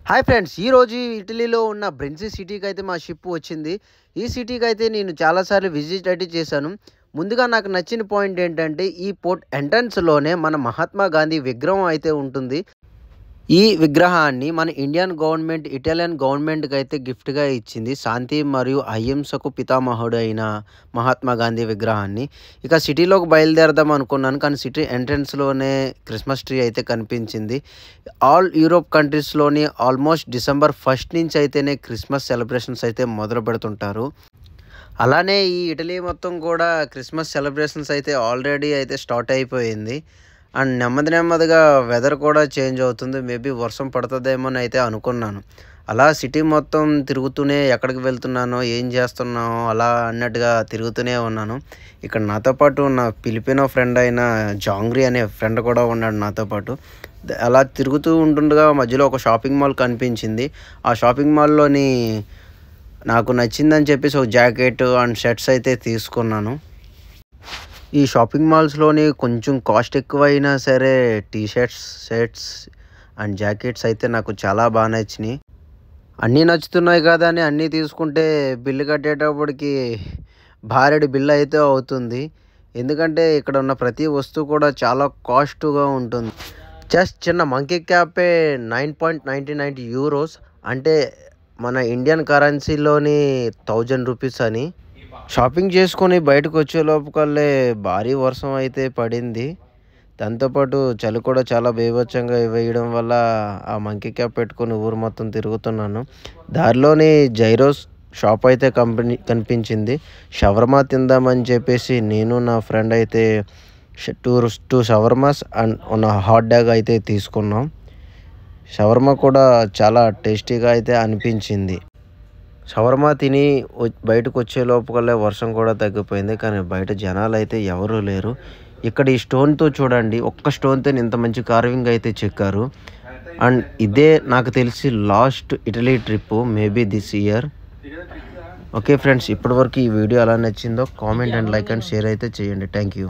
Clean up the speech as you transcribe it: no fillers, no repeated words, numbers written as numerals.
Hi friends! ఈరోజు ఇటలీలో ఉన్న బ్రెంచి సిటీకి అయితే మా షిప్ వచ్చింది. ఈ సిటీకి అయితే నేను చాలాసార్లు విజిట్ అయితే చేశాను. ముందుగా నాకు నచ్చిన పాయింట్ ఏంటంటే ఈ పోర్ట్ ఎంట్రన్స్‌లోనే మన మహాత్మా గాంధీ విగ్రహం అయితే ఉంటుంది. ఈ విగ్రహాన్ని మన ఇండియన్ గవర్నమెంట్, ఇటాలియన్ గవర్నమెంట్‌కి అయితే గిఫ్ట్‌గా ఇచ్చింది. శాంతి మరియు అహింసకు పితామహుడు అయిన మహాత్మా గాంధీ విగ్రహాన్ని. ఇక సిటీలోకి బయలుదేరదాం అనుకున్నాను. కానీ సిటీ ఎంట్రన్స్‌లోనే క్రిస్మస్ ట్రీ అయితే కనిపించింది. ఆల్ యూరోప్ కంట్రీస్‌లోని ఆల్మోస్ట్ డిసెంబర్ 1 నుంచి అయితేనే క్రిస్మస్ సెలబ్రేషన్స్ అయితే మొదలు పెడుతుంటారు. అలానే ఈ ఇటలీ మొత్తం కూడా క్రిస్మస్ సెలబ్రేషన్స్ అయితే ఆల్రెడీ అయితే స్టార్ట్ అయిపోయింది. అండ్ నెమ్మదిగా వెదర్ కూడా చేంజ్ అవుతుంది. మేబీ వర్షం పడుతుందేమోని అయితే అనుకున్నాను. అలా సిటీ మొత్తం తిరుగుతూనే ఎక్కడికి వెళ్తున్నానో, ఏం చేస్తున్నానో అలా అన్నట్టుగా తిరుగుతూనే ఉన్నాను. ఇక్కడ నాతో పాటు నా ఫిలిపినో ఫ్రెండ్ అయిన జాంగ్రీ అనే ఫ్రెండ్ కూడా ఉన్నాడు నాతో పాటు. అలా తిరుగుతూ ఉంటుండగా మధ్యలో ఒక షాపింగ్ మాల్ కనిపించింది. ఆ షాపింగ్ మాల్‌లోని నాకు నచ్చిందని చెప్పేసి ఒక జాకెట్ అండ్ షర్ట్స్ అయితే తీసుకున్నాను. ఈ షాపింగ్ మాల్స్‌లోని కొంచెం కాస్ట్ ఎక్కువైనా సరే T shirts, shirts and jackets అయితే నాకు చాలా బాగా నచ్చినాయి. అన్నీ నచ్చుతున్నాయి కదా అని అన్నీ తీసుకుంటే బిల్లు కట్టేటప్పటికి భారెడు బిల్ అయితే అవుతుంది. ఎందుకంటే ఇక్కడ ఉన్న ప్రతి వస్తువు కూడా చాలా కాస్ట్‌గా ఉంటుంది. జస్ట్ చిన్న మంకీ క్యాపే €9.99 అంటే మన ఇండియన్ కరెన్సీలోని ₹1000 అని. షాపింగ్ చేసుకొని బయటకు వచ్చే లోపుకల్లే భారీ వర్షం అయితే పడింది. దాంతోపాటు చలి కూడా చాలా బీభత్సంగా వేయడం వల్ల ఆ మంకీ క్యాప్ పెట్టుకొని ఊరు మొత్తం తిరుగుతున్నాను. దారిలోని జైరోస్ షాప్ అయితే కనిపించింది. షవర్మా తిందామని చెప్పేసి నేను నా ఫ్రెండ్ అయితే two shawarmas and hot dog అయితే తీసుకున్నాం. షవర్మా కూడా చాలా టేస్టీగా అయితే అనిపించింది. షవర్మా తిని బయటకు వచ్చే లోపుకల్లా వర్షం కూడా తగ్గిపోయింది. కానీ బయట జనాలైతే ఎవరూ లేరు. ఇక్కడ ఈ స్టోన్‌తో చూడండి, ఒక్క స్టోన్‌తోనే ఇంత మంచి కార్వింగ్ అయితే చెక్కారు. అండ్ ఇదే నాకు తెలిసి last Italy trip maybe this year. Okay friends, ఇప్పటివరకు ఈ వీడియో ఎలా నచ్చిందో comment and like and share అయితే చేయండి. Thank you.